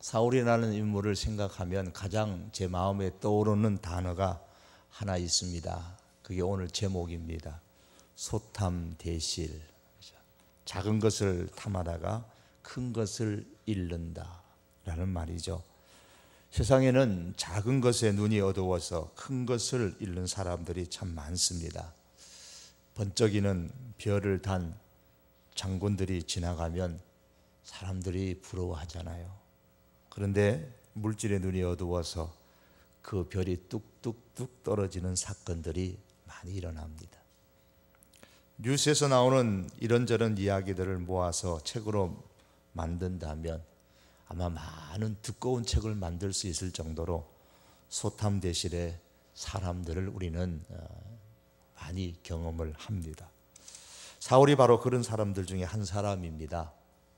사울이라는 인물을 생각하면 가장 제 마음에 떠오르는 단어가 하나 있습니다. 그게 오늘 제목입니다. 소탐대실. 작은 것을 탐하다가 큰 것을 잃는다 라는 말이죠. 세상에는 작은 것에 눈이 어두워서 큰 것을 잃는 사람들이 참 많습니다. 번쩍이는 별을 단 장군들이 지나가면 사람들이 부러워하잖아요. 그런데 물질의 눈이 어두워서 그 별이 뚝뚝뚝 떨어지는 사건들이 많이 일어납니다. 뉴스에서 나오는 이런저런 이야기들을 모아서 책으로 만든다면 아마 많은 두꺼운 책을 만들 수 있을 정도로 소탐대실의 사람들을 우리는 많이 경험을 합니다. 사울이 바로 그런 사람들 중에 한 사람입니다.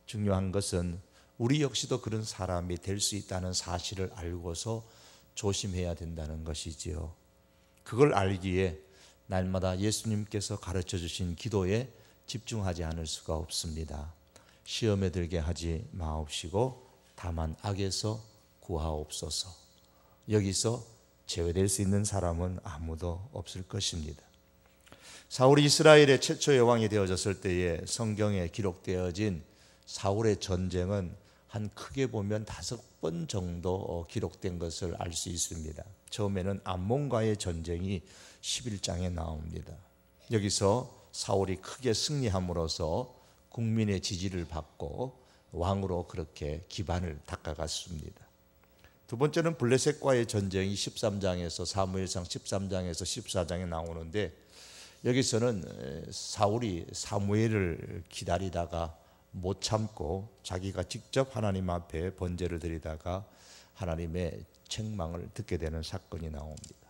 중요한 것은 우리 역시도 그런 사람이 될 수 있다는 사실을 알고서 조심해야 된다는 것이지요. 그걸 알기에 날마다 예수님께서 가르쳐 주신 기도에 집중하지 않을 수가 없습니다. 시험에 들게 하지 마옵시고 다만 악에서 구하옵소서. 여기서 제외될 수 있는 사람은 아무도 없을 것입니다. 사울이 이스라엘의 최초의 왕이 되어졌을 때에 성경에 기록되어진 사울의 전쟁은 한 크게 보면 5번 정도 기록된 것을 알 수 있습니다. 처음에는 암몬과의 전쟁이 11장에 나옵니다. 여기서 사울이 크게 승리함으로써 국민의 지지를 받고 왕으로 그렇게 기반을 닦아갔습니다. 두 번째는 블레셋과의 전쟁이 13장에서 사무엘상 13장에서 14장에 나오는데 여기서는 사울이 사무엘을 기다리다가 못 참고 자기가 직접 하나님 앞에 번제를 드리다가 하나님의 책망을 듣게 되는 사건이 나옵니다.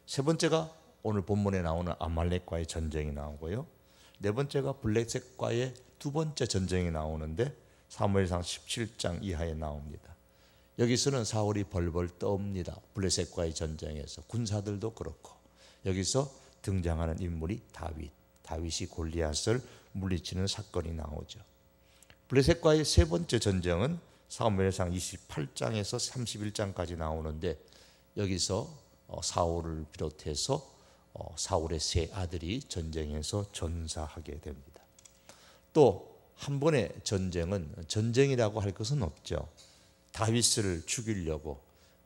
세 번째가 오늘 본문에 나오는 아말렉과의 전쟁이 나오고요. 네 번째가 블레셋과의 두 번째 전쟁이 나오는데 사무엘상 17장 이하에 나옵니다. 여기서는 사울이 벌벌 떱니다. 블레셋과의 전쟁에서 군사들도 그렇고 여기서 등장하는 인물이 다윗이 골리앗을 물리치는 사건이 나오죠. 블레셋과의 세 번째 전쟁은 사무엘상 28장에서 31장까지 나오는데 여기서 사울을 비롯해서 사울의 세 아들이 전쟁에서 전사하게 됩니다. 또 한 번의 전쟁은 전쟁이라고 할 것은 없죠. 다윗을 죽이려고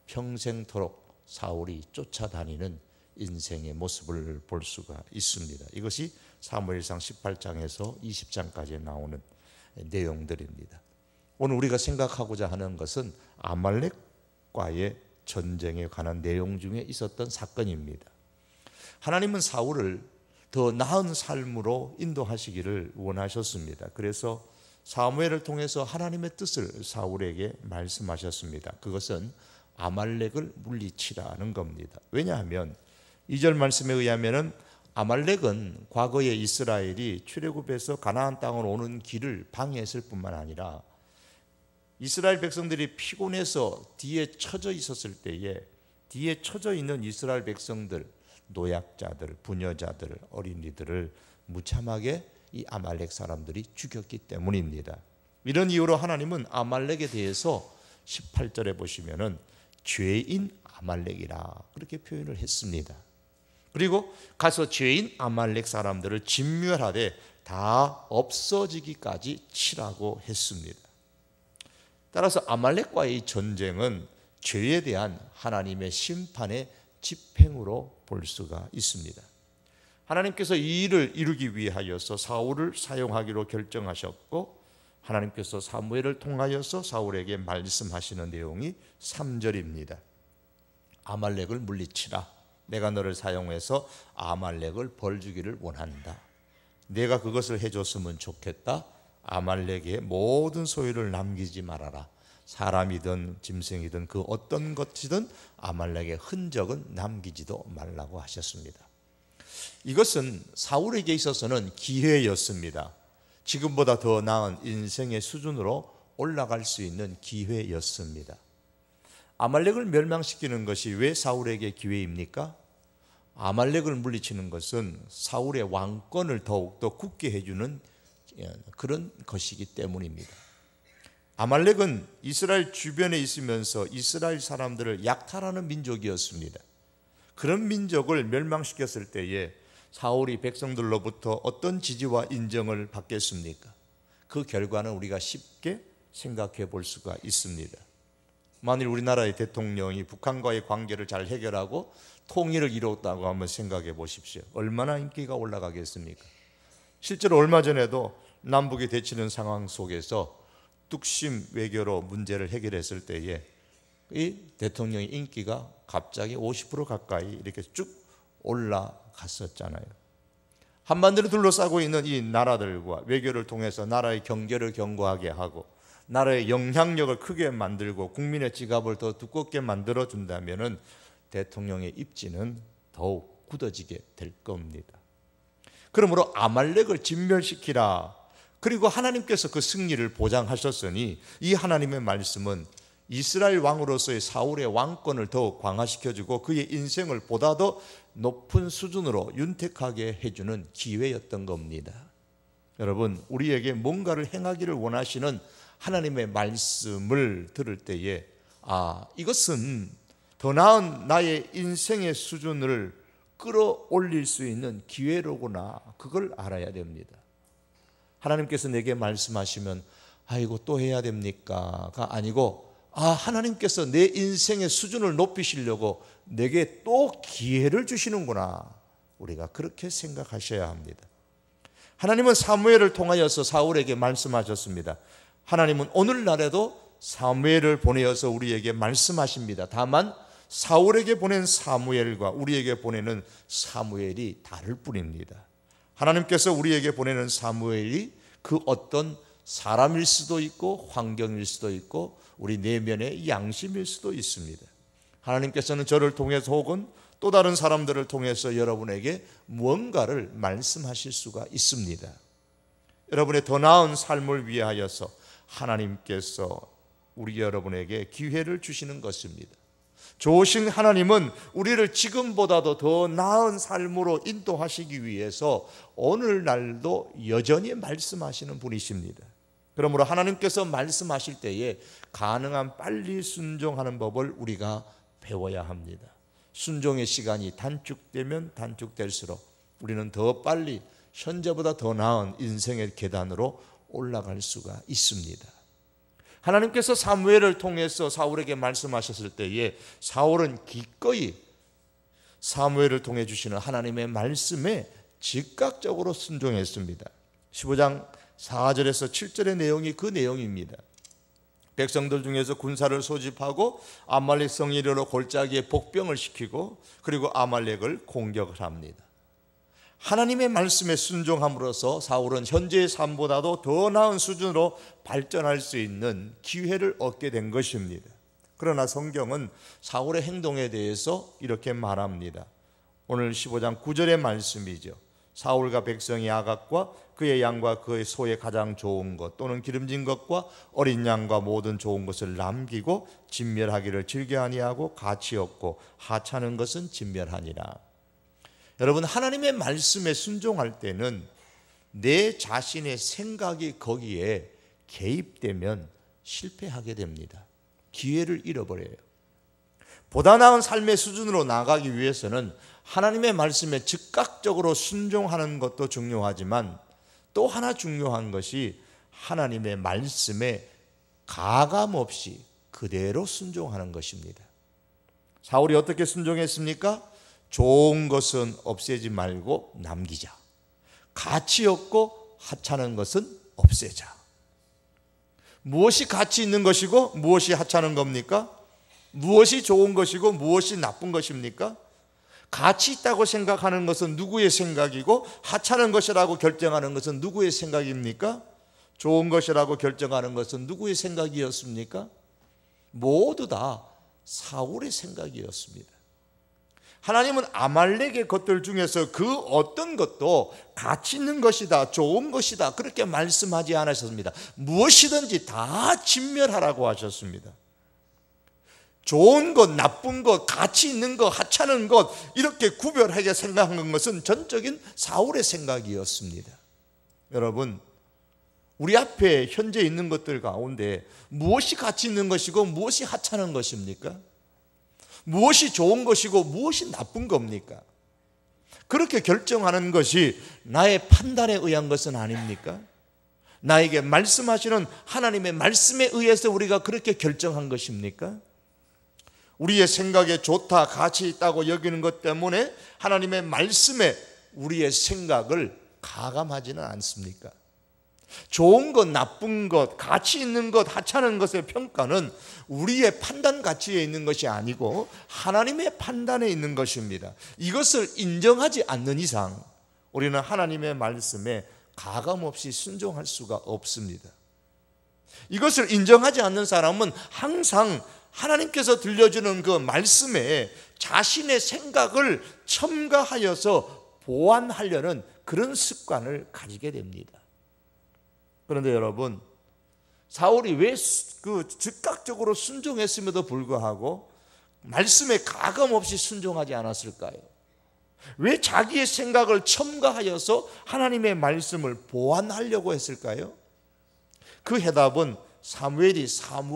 평생토록 사울이 쫓아다니는 인생의 모습을 볼 수가 있습니다. 이것이 사무엘상 18장에서 20장까지 나오는 내용들입니다. 오늘 우리가 생각하고자 하는 것은 아말렉과의 전쟁에 관한 내용 중에 있었던 사건입니다. 하나님은 사울을 더 나은 삶으로 인도하시기를 원하셨습니다. 그래서 사무엘을 통해서 하나님의 뜻을 사울에게 말씀하셨습니다. 그것은 아말렉을 물리치라는 겁니다. 왜냐하면 2절 말씀에 의하면 아말렉은 과거에 이스라엘이 출애굽에서 가나안 땅으로 오는 길을 방해했을 뿐만 아니라 이스라엘 백성들이 피곤해서 뒤에 처져 있었을 때에 뒤에 처져 있는 이스라엘 백성들, 노약자들, 부녀자들, 어린이들을 무참하게 이 아말렉 사람들이 죽였기 때문입니다. 이런 이유로 하나님은 아말렉에 대해서 18절에 보시면은 죄인 아말렉이라 그렇게 표현을 했습니다. 그리고 가서 죄인 아말렉 사람들을 진멸하되 다 없어지기까지 치라고 했습니다. 따라서 아말렉과의 전쟁은 죄에 대한 하나님의 심판의 집행으로 볼 수가 있습니다. 하나님께서 이 일을 이루기 위하여서 사울을 사용하기로 결정하셨고 하나님께서 사무엘을 통하여서 사울에게 말씀하시는 내용이 3절입니다. 아말렉을 물리치라. 내가 너를 사용해서 아말렉을 벌주기를 원한다. 내가 그것을 해줬으면 좋겠다. 아말렉의 모든 소유를 남기지 말아라. 사람이든 짐승이든 그 어떤 것이든 아말렉의 흔적은 남기지도 말라고 하셨습니다. 이것은 사울에게 있어서는 기회였습니다. 지금보다 더 나은 인생의 수준으로 올라갈 수 있는 기회였습니다. 아말렉을 멸망시키는 것이 왜 사울에게 기회입니까? 아말렉을 물리치는 것은 사울의 왕권을 더욱더 굳게 해주는 그런 것이기 때문입니다. 아말렉은 이스라엘 주변에 있으면서 이스라엘 사람들을 약탈하는 민족이었습니다. 그런 민족을 멸망시켰을 때에 사울이 백성들로부터 어떤 지지와 인정을 받겠습니까? 그 결과는 우리가 쉽게 생각해 볼 수가 있습니다. 만일 우리나라의 대통령이 북한과의 관계를 잘 해결하고 통일을 이뤘다고 한번 생각해 보십시오. 얼마나 인기가 올라가겠습니까? 실제로 얼마 전에도 남북이 대치는 상황 속에서 뚝심 외교로 문제를 해결했을 때에 이 대통령의 인기가 갑자기 50% 가까이 이렇게 쭉 올라갔었잖아요. 한반도를 둘러싸고 있는 이 나라들과 외교를 통해서 나라의 경제를 견고하게 하고 나라의 영향력을 크게 만들고 국민의 지갑을 더 두껍게 만들어준다면 대통령의 입지는 더욱 굳어지게 될 겁니다. 그러므로 아말렉을 진멸시키라. 그리고 하나님께서 그 승리를 보장하셨으니 이 하나님의 말씀은 이스라엘 왕으로서의 사울의 왕권을 더욱 강화시켜주고 그의 인생을 보다 더 높은 수준으로 윤택하게 해주는 기회였던 겁니다. 여러분, 우리에게 뭔가를 행하기를 원하시는 하나님의 말씀을 들을 때에 이것은 더 나은 나의 인생의 수준을 끌어올릴 수 있는 기회로구나, 그걸 알아야 됩니다. 하나님께서 내게 말씀하시면 이거 또 해야 됩니까?가 아니고 하나님께서 내 인생의 수준을 높이시려고 내게 또 기회를 주시는구나, 우리가 그렇게 생각하셔야 합니다. 하나님은 사무엘을 통하여서 사울에게 말씀하셨습니다. 하나님은 오늘날에도 사무엘을 보내어서 우리에게 말씀하십니다. 다만 사울에게 보낸 사무엘과 우리에게 보내는 사무엘이 다를 뿐입니다. 하나님께서 우리에게 보내는 사무엘이 그 어떤 사람일 수도 있고 환경일 수도 있고 우리 내면의 양심일 수도 있습니다. 하나님께서는 저를 통해서 혹은 또 다른 사람들을 통해서 여러분에게 무언가를 말씀하실 수가 있습니다. 여러분의 더 나은 삶을 위하여서 하나님께서 우리 여러분에게 기회를 주시는 것입니다. 좋으신 하나님은 우리를 지금보다도 더 나은 삶으로 인도하시기 위해서 오늘날도 여전히 말씀하시는 분이십니다. 그러므로 하나님께서 말씀하실 때에 가능한 빨리 순종하는 법을 우리가 배워야 합니다. 순종의 시간이 단축되면 단축될수록 우리는 더 빨리 현재보다 더 나은 인생의 계단으로 올라갈 수가 있습니다. 하나님께서 사무엘을 통해서 사울에게 말씀하셨을 때에 사울은 기꺼이 사무엘을 통해 주시는 하나님의 말씀에 즉각적으로 순종했습니다. 15장 4절에서 7절의 내용이 그 내용입니다. 백성들 중에서 군사를 소집하고 아말렉 성에 이르러 골짜기에 복병을 시키고 그리고 아말렉을 공격을 합니다. 하나님의 말씀에 순종함으로써 사울은 현재의 삶보다도 더 나은 수준으로 발전할 수 있는 기회를 얻게 된 것입니다. 그러나 성경은 사울의 행동에 대해서 이렇게 말합니다. 오늘 15장 9절의 말씀이죠. 사울과 백성이 아각과 그의 양과 그의 소의 가장 좋은 것 또는 기름진 것과 어린 양과 모든 좋은 것을 남기고 진멸하기를 즐겨 아니하고 가치 없고 하찮은 것은 진멸하니라. 여러분, 하나님의 말씀에 순종할 때는 내 자신의 생각이 거기에 개입되면 실패하게 됩니다. 기회를 잃어버려요. 보다 나은 삶의 수준으로 나아가기 위해서는 하나님의 말씀에 즉각적으로 순종하는 것도 중요하지만 또 하나 중요한 것이 하나님의 말씀에 가감없이 그대로 순종하는 것입니다. 사울이 어떻게 순종했습니까? 좋은 것은 없애지 말고 남기자. 가치 없고 하찮은 것은 없애자. 무엇이 가치 있는 것이고 무엇이 하찮은 겁니까? 무엇이 좋은 것이고 무엇이 나쁜 것입니까? 가치 있다고 생각하는 것은 누구의 생각이고 하찮은 것이라고 결정하는 것은 누구의 생각입니까? 좋은 것이라고 결정하는 것은 누구의 생각이었습니까? 모두 다 사울의 생각이었습니다. 하나님은 아말렉의 것들 중에서 그 어떤 것도 가치 있는 것이다, 좋은 것이다 그렇게 말씀하지 않으셨습니다. 무엇이든지 다 진멸하라고 하셨습니다. 좋은 것, 나쁜 것, 가치 있는 것, 하찮은 것 이렇게 구별하게 생각한 것은 전적인 사울의 생각이었습니다. 여러분, 우리 앞에 현재 있는 것들 가운데 무엇이 가치 있는 것이고 무엇이 하찮은 것입니까? 무엇이 좋은 것이고 무엇이 나쁜 겁니까? 그렇게 결정하는 것이 나의 판단에 의한 것은 아닙니까? 나에게 말씀하시는 하나님의 말씀에 의해서 우리가 그렇게 결정한 것입니까? 우리의 생각에 좋다, 가치 있다고 여기는 것 때문에 하나님의 말씀에 우리의 생각을 가감하지는 않습니까? 좋은 것, 나쁜 것, 가치 있는 것, 하찮은 것의 평가는 우리의 판단 가치에 있는 것이 아니고 하나님의 판단에 있는 것입니다. 이것을 인정하지 않는 이상 우리는 하나님의 말씀에 가감없이 순종할 수가 없습니다. 이것을 인정하지 않는 사람은 항상 하나님께서 들려주는 그 말씀에 자신의 생각을 첨가하여서 보완하려는 그런 습관을 가지게 됩니다. 그런데 여러분, 사울이 왜 즉각적으로 순종했음에도 불구하고 말씀에 가감없이 순종하지 않았을까요? 왜 자기의 생각을 첨가하여서 하나님의 말씀을 보완하려고 했을까요? 그 해답은 사무엘이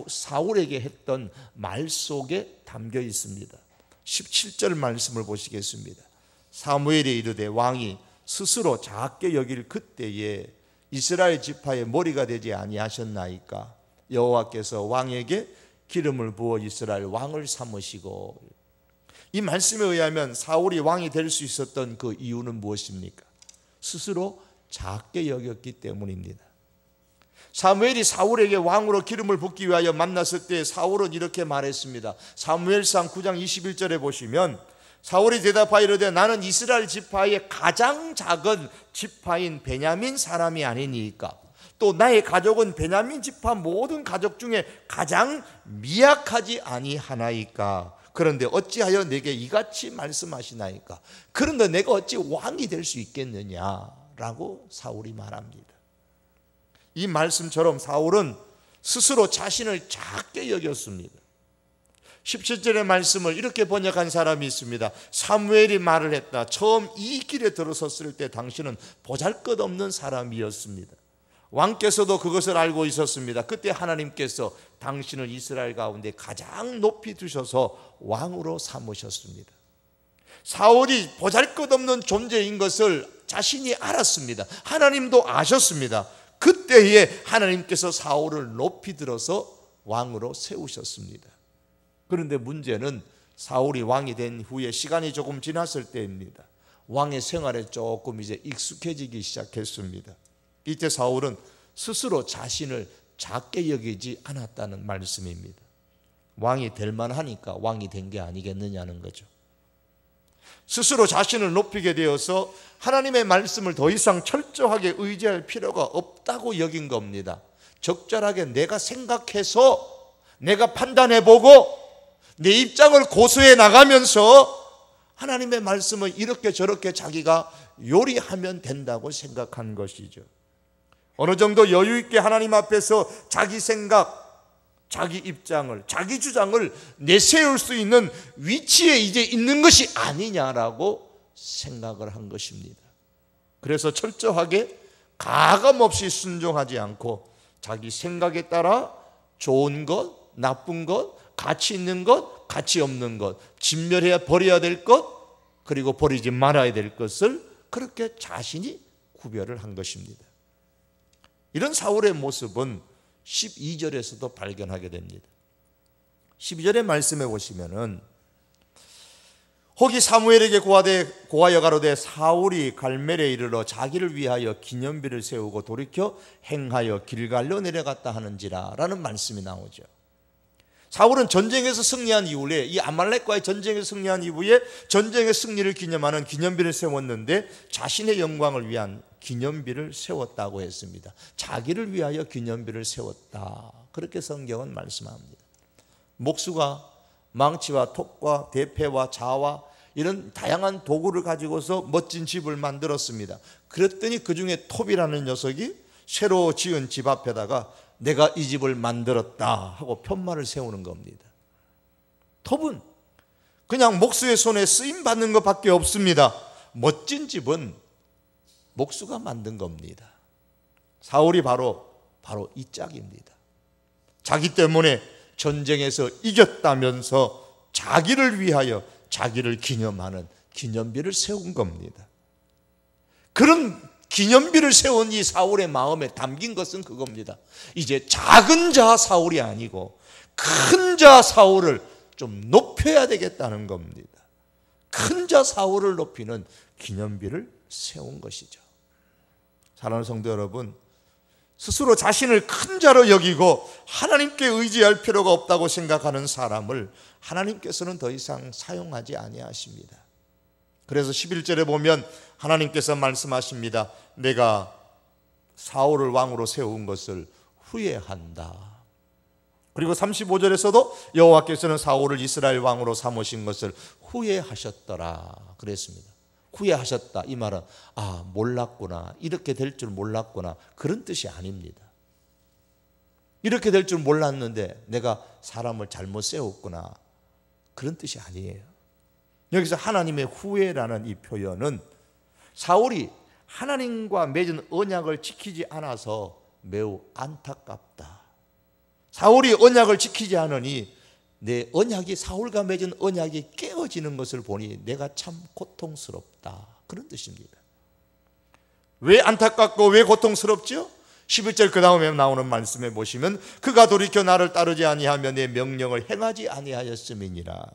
사울에게 했던 말 속에 담겨 있습니다. 17절 말씀을 보시겠습니다. 사무엘이 이르되 왕이 스스로 작게 여길 그때에 이스라엘 지파의 머리가 되지 아니하셨나이까? 여호와께서 왕에게 기름을 부어 이스라엘 왕을 삼으시고. 이 말씀에 의하면 사울이 왕이 될 수 있었던 그 이유는 무엇입니까? 스스로 작게 여겼기 때문입니다. 사무엘이 사울에게 왕으로 기름을 붓기 위하여 만났을 때 사울은 이렇게 말했습니다. 사무엘상 9장 21절에 보시면 사울이 대답하여 이르되 나는 이스라엘 지파의 가장 작은 지파인 베냐민 사람이 아니니까, 또 나의 가족은 베냐민 지파 모든 가족 중에 가장 미약하지 아니하나이까. 그런데 어찌하여 내게 이같이 말씀하시나이까? 그런데 내가 어찌 왕이 될 수 있겠느냐라고 사울이 말합니다. 이 말씀처럼 사울은 스스로 자신을 작게 여겼습니다. 17절의 말씀을 이렇게 번역한 사람이 있습니다. 사무엘이 말을 했다. 처음 이 길에 들어섰을 때 당신은 보잘것없는 사람이었습니다. 왕께서도 그것을 알고 있었습니다. 그때 하나님께서 당신을 이스라엘 가운데 가장 높이 두셔서 왕으로 삼으셨습니다. 사울이 보잘것없는 존재인 것을 자신이 알았습니다. 하나님도 아셨습니다. 그때에 하나님께서 사울을 높이 들어서 왕으로 세우셨습니다. 그런데 문제는 사울이 왕이 된 후에 시간이 조금 지났을 때입니다. 왕의 생활에 조금 이제 익숙해지기 시작했습니다. 이때 사울은 스스로 자신을 작게 여기지 않았다는 말씀입니다. 왕이 될 만하니까 왕이 된 게 아니겠느냐는 거죠. 스스로 자신을 높이게 되어서 하나님의 말씀을 더 이상 철저하게 의지할 필요가 없다고 여긴 겁니다. 적절하게 내가 생각해서 내가 판단해보고 내 입장을 고수해 나가면서 하나님의 말씀을 이렇게 저렇게 자기가 요리하면 된다고 생각한 것이죠. 어느 정도 여유 있게 하나님 앞에서 자기 생각, 자기 입장을, 자기 주장을 내세울 수 있는 위치에 이제 있는 것이 아니냐라고 생각을 한 것입니다. 그래서 철저하게 가감없이 순종하지 않고 자기 생각에 따라 좋은 것, 나쁜 것, 가치 있는 것, 가치 없는 것, 진멸해야 버려야 될 것, 그리고 버리지 말아야 될 것을 그렇게 자신이 구별을 한 것입니다. 이런 사울의 모습은 12절에서도 발견하게 됩니다. 12절의 말씀에 보시면은 혹이 사무엘에게 고하여 가로되 사울이 갈멜에 이르러 자기를 위하여 기념비를 세우고 돌이켜 행하여 길갈로 내려갔다 하는지라 라는 말씀이 나오죠. 사울은 전쟁에서 승리한 이후에 이 아말렉과의 전쟁에서 승리한 이후에 전쟁의 승리를 기념하는 기념비를 세웠는데 자신의 영광을 위한 기념비를 세웠다고 했습니다. 자기를 위하여 기념비를 세웠다. 그렇게 성경은 말씀합니다. 목수가 망치와 톱과 대패와 자와 이런 다양한 도구를 가지고서 멋진 집을 만들었습니다. 그랬더니 그 중에 톱이라는 녀석이 새로 지은 집 앞에다가 내가 이 집을 만들었다 하고 편말을 세우는 겁니다. 톱은 그냥 목수의 손에 쓰임 받는 것밖에 없습니다. 멋진 집은 목수가 만든 겁니다. 사울이 바로 바로 이 짝입니다. 자기 때문에 전쟁에서 이겼다면서 자기를 위하여 자기를 기념하는 기념비를 세운 겁니다. 그런 기념비를 세운 이 사울의 마음에 담긴 것은 그겁니다. 이제 작은 자 사울이 아니고 큰 자 사울을 좀 높여야 되겠다는 겁니다. 큰 자 사울을 높이는 기념비를 세운 것이죠. 사랑하는 성도 여러분, 스스로 자신을 큰 자로 여기고 하나님께 의지할 필요가 없다고 생각하는 사람을 하나님께서는 더 이상 사용하지 아니하십니다. 그래서 11절에 보면 하나님께서 말씀하십니다. 내가 사울을 왕으로 세운 것을 후회한다. 그리고 35절에서도 여호와께서는 사울을 이스라엘 왕으로 삼으신 것을 후회하셨더라 그랬습니다. 후회하셨다, 이 말은 몰랐구나, 이렇게 될 줄 몰랐구나, 그런 뜻이 아닙니다. 이렇게 될 줄 몰랐는데 내가 사람을 잘못 세웠구나, 그런 뜻이 아니에요. 여기서 하나님의 후회라는 이 표현은 사울이 하나님과 맺은 언약을 지키지 않아서 매우 안타깝다. 사울이 언약을 지키지 않으니 내 언약이, 사울과 맺은 언약이 깨어지는 것을 보니 내가 참 고통스럽다, 그런 뜻입니다. 왜 안타깝고 왜 고통스럽죠? 11절 그 다음에 나오는 말씀에 보시면 그가 돌이켜 나를 따르지 아니하며 내 명령을 행하지 아니하였음이니라.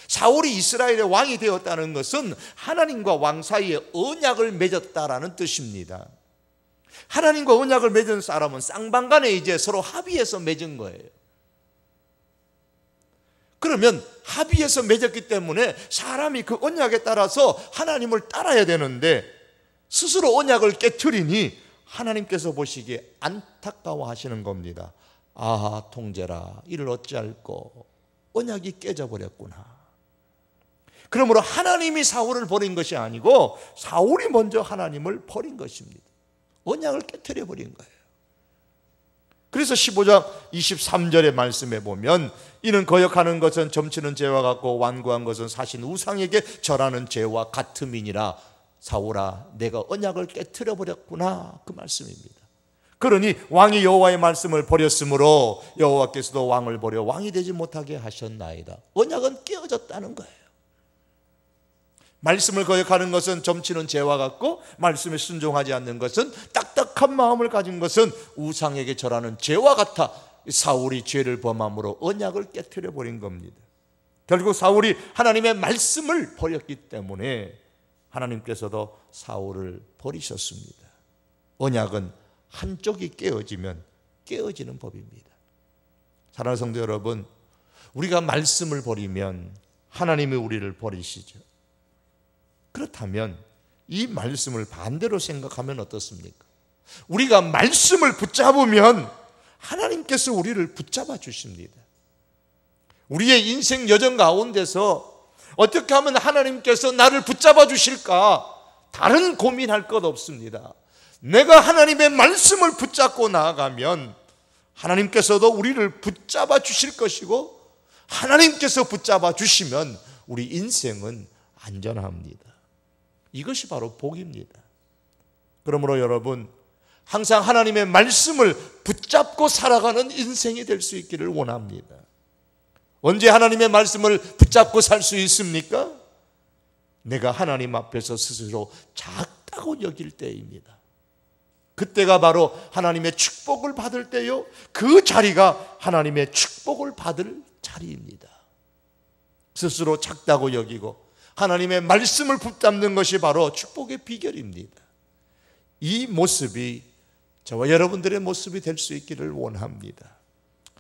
사울이 이스라엘의 왕이 되었다는 것은 하나님과 왕 사이에 언약을 맺었다라는 뜻입니다. 하나님과 언약을 맺은 사람은 쌍방간에 이제 서로 합의해서 맺은 거예요. 그러면 합의해서 맺었기 때문에 사람이 그 언약에 따라서 하나님을 따라야 되는데 스스로 언약을 깨트리니 하나님께서 보시기에 안타까워 하시는 겁니다. 통제라, 이를 어찌할꼬, 언약이 깨져버렸구나. 그러므로 하나님이 사울을 버린 것이 아니고 사울이 먼저 하나님을 버린 것입니다. 언약을 깨트려 버린 거예요. 그래서 15장 23절의 말씀에 보면 이는 거역하는 것은 점치는 죄와 같고 완고한 것은 사신 우상에게 절하는 죄와 같음이니라. 사울아, 내가 언약을 깨트려 버렸구나, 그 말씀입니다. 그러니 왕이 여호와의 말씀을 버렸으므로 여호와께서도 왕을 버려 왕이 되지 못하게 하셨나이다. 언약은 깨어졌다는 거예요. 말씀을 거역하는 것은 점치는 죄와 같고 말씀에 순종하지 않는 것은, 딱딱한 마음을 가진 것은 우상에게 절하는 죄와 같아. 사울이 죄를 범함으로 언약을 깨트려 버린 겁니다. 결국 사울이 하나님의 말씀을 버렸기 때문에 하나님께서도 사울을 버리셨습니다. 언약은 한쪽이 깨어지면 깨어지는 법입니다. 사랑하는 성도 여러분, 우리가 말씀을 버리면 하나님이 우리를 버리시죠. 그렇다면 이 말씀을 반대로 생각하면 어떻습니까? 우리가 말씀을 붙잡으면 하나님께서 우리를 붙잡아 주십니다. 우리의 인생 여정 가운데서 어떻게 하면 하나님께서 나를 붙잡아 주실까? 다른 고민할 것 없습니다. 내가 하나님의 말씀을 붙잡고 나아가면 하나님께서도 우리를 붙잡아 주실 것이고, 하나님께서 붙잡아 주시면 우리 인생은 안전합니다. 이것이 바로 복입니다. 그러므로 여러분, 항상 하나님의 말씀을 붙잡고 살아가는 인생이 될 수 있기를 원합니다. 언제 하나님의 말씀을 붙잡고 살 수 있습니까? 내가 하나님 앞에서 스스로 작다고 여길 때입니다. 그때가 바로 하나님의 축복을 받을 때요, 그 자리가 하나님의 축복을 받을 자리입니다. 스스로 작다고 여기고 하나님의 말씀을 붙잡는 것이 바로 축복의 비결입니다. 이 모습이 저와 여러분들의 모습이 될 수 있기를 원합니다.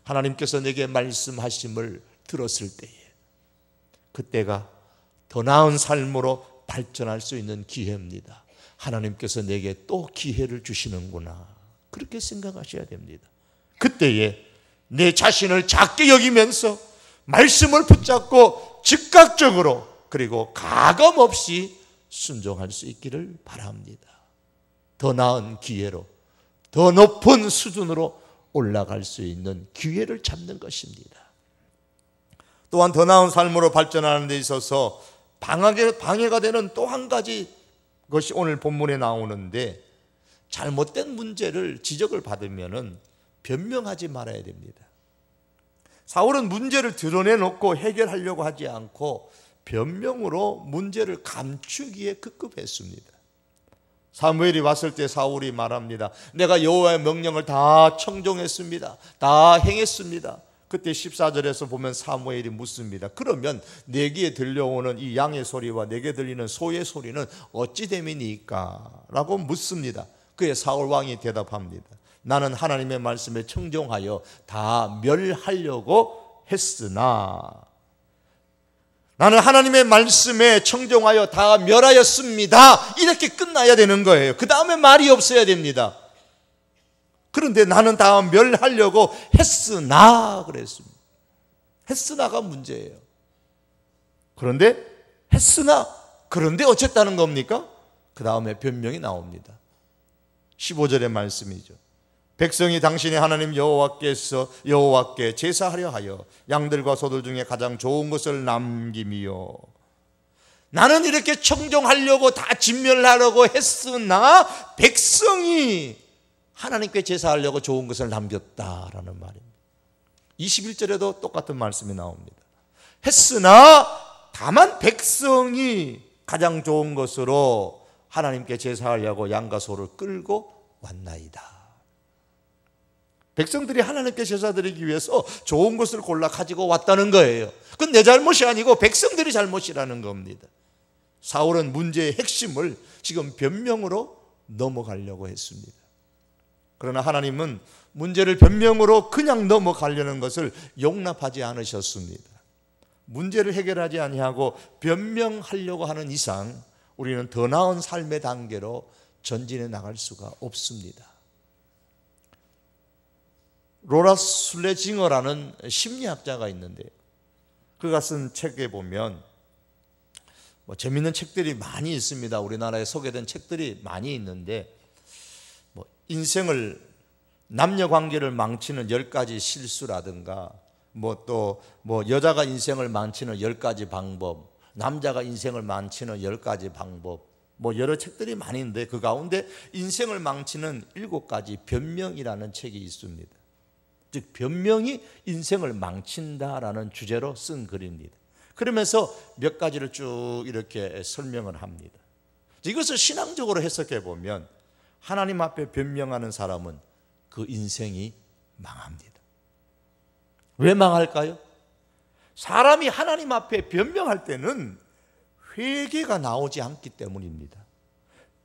하나님께서 내게 말씀하심을 들었을 때에 그때가 더 나은 삶으로 발전할 수 있는 기회입니다. 하나님께서 내게 또 기회를 주시는구나, 그렇게 생각하셔야 됩니다. 그때에 내 자신을 작게 여기면서 말씀을 붙잡고 즉각적으로 그리고 가감 없이 순종할 수 있기를 바랍니다. 더 나은 기회로, 더 높은 수준으로 올라갈 수 있는 기회를 잡는 것입니다. 또한 더 나은 삶으로 발전하는 데 있어서 방해가 되는 또 한 가지 것이 오늘 본문에 나오는데, 잘못된 문제를 지적을 받으면은 변명하지 말아야 됩니다. 사울은 문제를 드러내놓고 해결하려고 하지 않고 변명으로 문제를 감추기에 급급했습니다. 사무엘이 왔을 때 사울이 말합니다. 내가 여호와의 명령을 다 청종했습니다. 다 행했습니다. 그때 14절에서 보면 사무엘이 묻습니다. 그러면 내게 들려오는 이 양의 소리와 내게 들리는 소의 소리는 어찌 됨이니까? 라고 묻습니다. 그에 사울 왕이 대답합니다. 나는 하나님의 말씀에 청종하여 다 멸하려고 했으나 나는 하나님의 말씀에 청종하여 다 멸하였습니다. 이렇게 끝나야 되는 거예요. 그 다음에 말이 없어야 됩니다. 그런데 나는 다 멸하려고 했으나 그랬습니다. 했으나가 문제예요. 그런데 어쨌다는 겁니까? 그 다음에 변명이 나옵니다. 15절의 말씀이죠. 백성이 당신의 하나님 여호와께 제사하려 하여 양들과 소들 중에 가장 좋은 것을 남김이요. 나는 이렇게 청종하려고 다 진멸하려고 했으나 백성이 하나님께 제사하려고 좋은 것을 남겼다라는 말입니다. 21절에도 똑같은 말씀이 나옵니다. 했으나 다만 백성이 가장 좋은 것으로 하나님께 제사하려고 양과 소를 끌고 왔나이다. 백성들이 하나님께 제사드리기 위해서 좋은 것을 골라 가지고 왔다는 거예요. 그건 내 잘못이 아니고 백성들이 잘못이라는 겁니다. 사울은 문제의 핵심을 지금 변명으로 넘어가려고 했습니다. 그러나 하나님은 문제를 변명으로 그냥 넘어가려는 것을 용납하지 않으셨습니다. 문제를 해결하지 아니하고 변명하려고 하는 이상 우리는 더 나은 삶의 단계로 전진해 나갈 수가 없습니다. 로라 슬레징어라는 심리학자가 있는데 그가 쓴 책에 보면 재미있는 책들이 많이 있습니다. 우리나라에 소개된 책들이 많이 있는데 인생을 남녀 관계를 망치는 10가지 실수라든가 여자가 인생을 망치는 10가지 방법, 남자가 인생을 망치는 10가지 방법, 여러 책들이 많이 있는데 그 가운데 인생을 망치는 7가지 변명이라는 책이 있습니다. 즉 변명이 인생을 망친다라는 주제로 쓴 글입니다. 그러면서 몇 가지를 쭉 이렇게 설명을 합니다. 이것을 신앙적으로 해석해 보면 하나님 앞에 변명하는 사람은 그 인생이 망합니다. 왜 망할까요? 사람이 하나님 앞에 변명할 때는 회개가 나오지 않기 때문입니다.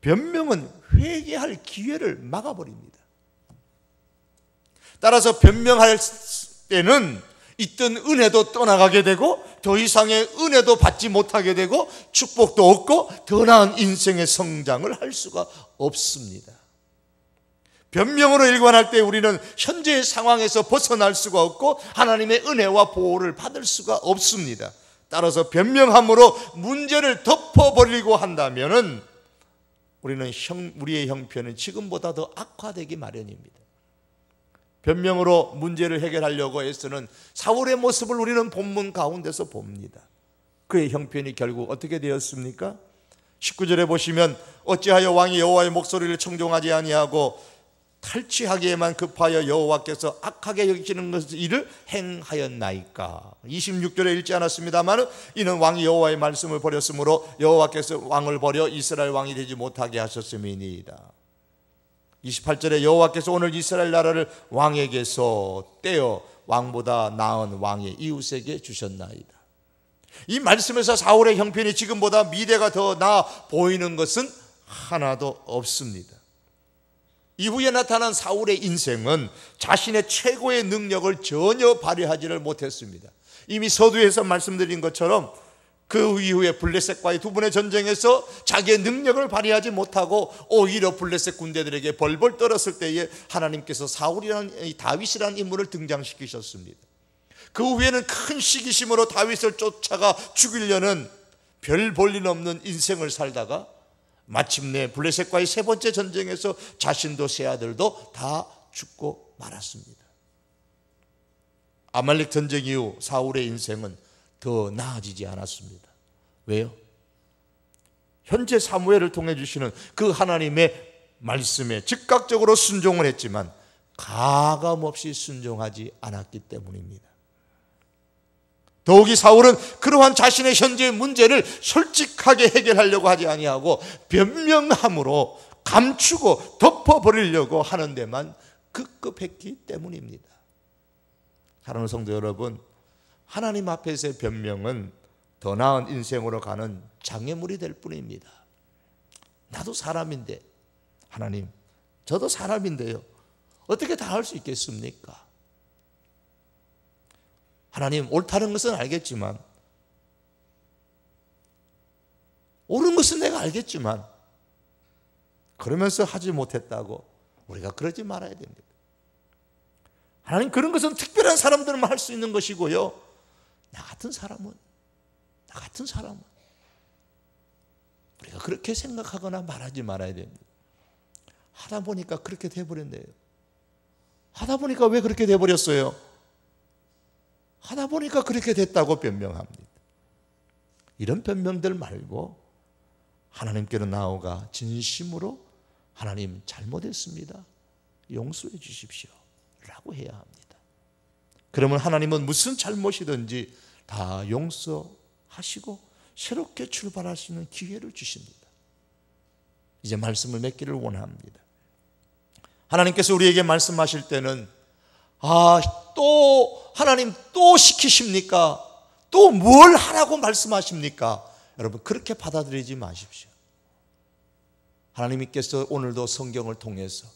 변명은 회개할 기회를 막아버립니다. 따라서 변명할 때는 있던 은혜도 떠나가게 되고 더 이상의 은혜도 받지 못하게 되고 축복도 없고 더 나은 인생의 성장을 할 수가 없습니다. 변명으로 일관할 때 우리는 현재의 상황에서 벗어날 수가 없고 하나님의 은혜와 보호를 받을 수가 없습니다. 따라서 변명함으로 문제를 덮어버리고 한다면 우리의 형편은 지금보다 더 악화되기 마련입니다. 변명으로 문제를 해결하려고 애쓰는 사울의 모습을 우리는 본문 가운데서 봅니다. 그의 형편이 결국 어떻게 되었습니까? 19절에 보시면 어찌하여 왕이 여호와의 목소리를 청종하지 아니하고 탈취하기에만 급하여 여호와께서 악하게 여기시는 것을 일을 행하였나이까. 26절에 읽지 않았습니다만 이는 왕이 여호와의 말씀을 버렸으므로 여호와께서 왕을 버려 이스라엘 왕이 되지 못하게 하셨음이니이다. 28절에 여호와께서 오늘 이스라엘 나라를 왕에게서 떼어 왕보다 나은 왕의 이웃에게 주셨나이다. 이 말씀에서 사울의 형편이 지금보다 미래가 더 나아 보이는 것은 하나도 없습니다. 이후에 나타난 사울의 인생은 자신의 최고의 능력을 전혀 발휘하지를 못했습니다. 이미 서두에서 말씀드린 것처럼 그 이후에 블레셋과의 두 번의 전쟁에서 자기의 능력을 발휘하지 못하고 오히려 블레셋 군대들에게 벌벌 떨었을 때에 하나님께서 다윗이라는 인물을 등장시키셨습니다. 그 후에는 큰 시기심으로 다윗을 쫓아가 죽이려는 별 볼일 없는 인생을 살다가 마침내 블레셋과의 세 번째 전쟁에서 자신도 세 아들도 다 죽고 말았습니다. 아말렉 전쟁 이후 사울의 인생은 더 나아지지 않았습니다. 왜요? 현재 사무엘을 통해 주시는 그 하나님의 말씀에 즉각적으로 순종을 했지만 가감없이 순종하지 않았기 때문입니다. 더욱이 사울은 그러한 자신의 현재의 문제를 솔직하게 해결하려고 하지 아니하고 변명함으로 감추고 덮어버리려고 하는 데만 급급했기 때문입니다. 사랑하는 성도 여러분, 하나님 앞에서의 변명은 더 나은 인생으로 가는 장애물이 될 뿐입니다. 나도 사람인데, 하나님, 저도 사람인데요, 어떻게 다 할 수 있겠습니까? 하나님, 옳다는 것은 알겠지만, 옳은 것은 내가 알겠지만, 그러면서 하지 못했다고 우리가 그러지 말아야 됩니다. 하나님, 그런 것은 특별한 사람들만 할 수 있는 것이고요, 나 같은 사람은 우리가 그렇게 생각하거나 말하지 말아야 됩니다. 하다 보니까 그렇게 돼버렸네요. 하다 보니까 왜 그렇게 돼버렸어요? 하다 보니까 그렇게 됐다고 변명합니다. 이런 변명들 말고 하나님께로 나아가 진심으로 하나님 잘못했습니다, 용서해 주십시오 라고 해야 합니다. 그러면 하나님은 무슨 잘못이든지 다 용서하시고 새롭게 출발할 수 있는 기회를 주십니다. 이제 말씀을 맺기를 원합니다. 하나님께서 우리에게 말씀하실 때는 또 하나님 또 시키십니까? 또 뭘 하라고 말씀하십니까? 여러분, 그렇게 받아들이지 마십시오. 하나님께서 오늘도 성경을 통해서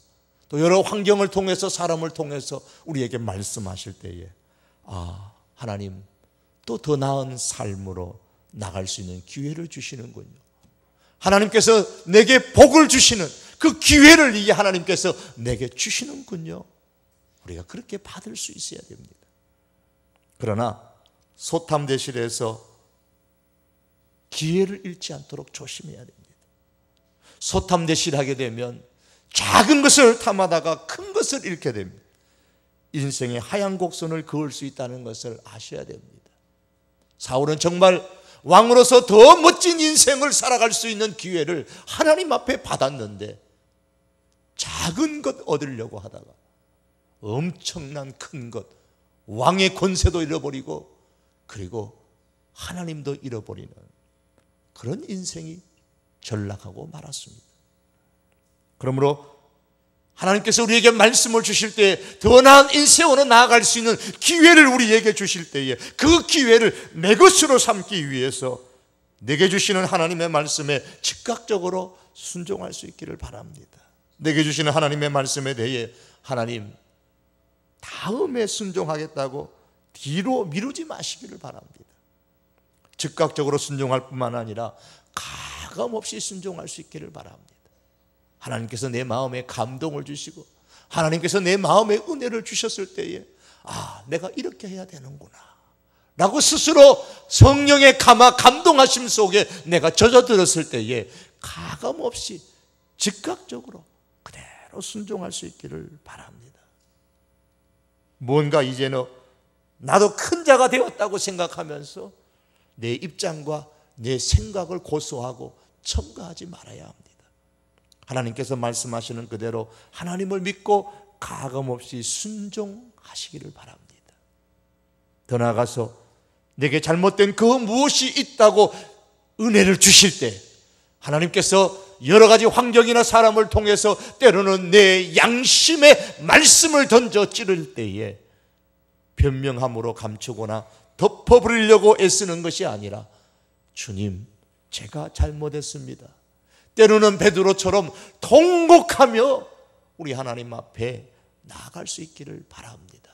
또 여러 환경을 통해서 사람을 통해서 우리에게 말씀하실 때에 하나님 또 더 나은 삶으로 나갈 수 있는 기회를 주시는군요. 하나님께서 내게 복을 주시는 그 기회를 이제 하나님께서 내게 주시는군요. 우리가 그렇게 받을 수 있어야 됩니다. 그러나 소탐대실에서 기회를 잃지 않도록 조심해야 됩니다. 소탐대실하게 되면 작은 것을 탐하다가 큰 것을 잃게 됩니다. 인생의 하얀 곡선을 그을 수 있다는 것을 아셔야 됩니다. 사울은 정말 왕으로서 더 멋진 인생을 살아갈 수 있는 기회를 하나님 앞에 받았는데 작은 것 얻으려고 하다가 엄청난 큰 것, 왕의 권세도 잃어버리고 그리고 하나님도 잃어버리는 그런 인생이 전락하고 말았습니다. 그러므로 하나님께서 우리에게 말씀을 주실 때 더 나은 인생으로 나아갈 수 있는 기회를 우리에게 주실 때에 그 기회를 내 것으로 삼기 위해서 내게 주시는 하나님의 말씀에 즉각적으로 순종할 수 있기를 바랍니다. 내게 주시는 하나님의 말씀에 대해 하나님 다음에 순종하겠다고 뒤로 미루지 마시기를 바랍니다. 즉각적으로 순종할 뿐만 아니라 가감없이 순종할 수 있기를 바랍니다. 하나님께서 내 마음에 감동을 주시고 하나님께서 내 마음에 은혜를 주셨을 때에 내가 이렇게 해야 되는구나 라고 스스로 성령의 감동하심 속에 내가 젖어들었을 때에 가감없이 즉각적으로 그대로 순종할 수 있기를 바랍니다. 뭔가 이제는 나도 큰 자가 되었다고 생각하면서 내 입장과 내 생각을 고수하고 첨가하지 말아야 합니다. 하나님께서 말씀하시는 그대로 하나님을 믿고 가감없이 순종하시기를 바랍니다. 더 나아가서 내게 잘못된 그 무엇이 있다고 은혜를 주실 때 하나님께서 여러 가지 환경이나 사람을 통해서 때로는 내 양심의 말씀을 던져 찌를 때에 변명함으로 감추거나 덮어버리려고 애쓰는 것이 아니라 주님, 제가 잘못했습니다. 때로는 베드로처럼 통곡하며 우리 하나님 앞에 나아갈 수 있기를 바랍니다.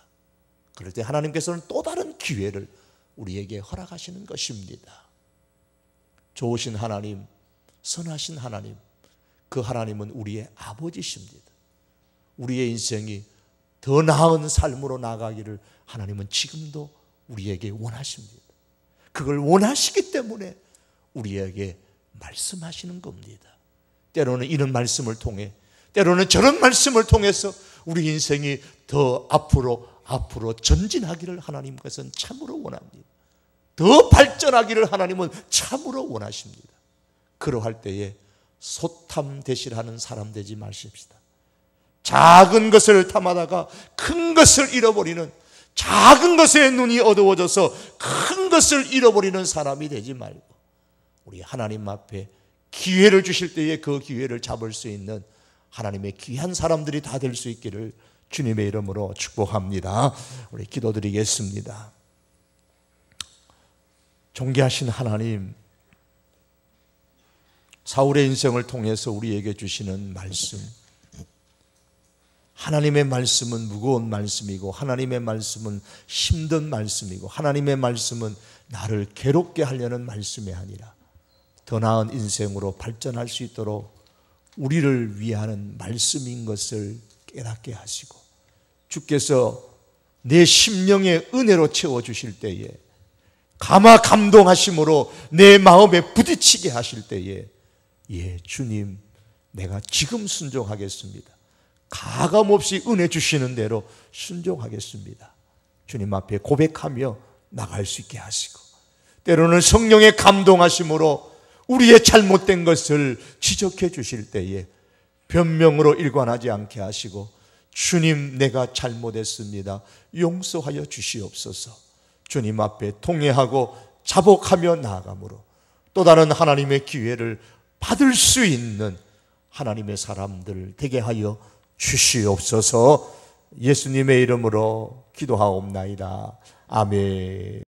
그럴 때 하나님께서는 또 다른 기회를 우리에게 허락하시는 것입니다. 좋으신 하나님, 선하신 하나님, 그 하나님은 우리의 아버지십니다. 우리의 인생이 더 나은 삶으로 나가기를 하나님은 지금도 우리에게 원하십니다. 그걸 원하시기 때문에 우리에게 말씀하시는 겁니다. 때로는 이런 말씀을 통해, 때로는 저런 말씀을 통해서 우리 인생이 더 앞으로 전진하기를 하나님께서는 참으로 원합니다. 더 발전하기를 하나님은 참으로 원하십니다. 그러할 때에 소탐 대실하는 사람 되지 마십시다. 작은 것을 탐하다가 큰 것을 잃어버리는, 작은 것에 눈이 어두워져서 큰 것을 잃어버리는 사람이 되지 말고, 우리 하나님 앞에 기회를 주실 때에 그 기회를 잡을 수 있는 하나님의 귀한 사람들이 다 될 수 있기를 주님의 이름으로 축복합니다. 우리 기도드리겠습니다. 존귀하신 하나님, 사울의 인생을 통해서 우리에게 주시는 말씀, 하나님의 말씀은 무거운 말씀이고, 하나님의 말씀은 힘든 말씀이고, 하나님의 말씀은 나를 괴롭게 하려는 말씀이 아니라 더 나은 인생으로 발전할 수 있도록 우리를 위하는 말씀인 것을 깨닫게 하시고, 주께서 내 심령의 은혜로 채워주실 때에, 감화 감동하심으로 내 마음에 부딪히게 하실 때에, 예, 주님, 내가 지금 순종하겠습니다. 가감없이 은혜 주시는 대로 순종하겠습니다. 주님 앞에 고백하며 나갈 수 있게 하시고, 때로는 성령의 감동하심으로 우리의 잘못된 것을 지적해 주실 때에 변명으로 일관하지 않게 하시고, 주님, 내가 잘못했습니다, 용서하여 주시옵소서. 주님 앞에 통회하고 자복하며 나아감으로 또 다른 하나님의 기회를 받을 수 있는 하나님의 사람들 되게 하여 주시옵소서. 예수님의 이름으로 기도하옵나이다. 아멘.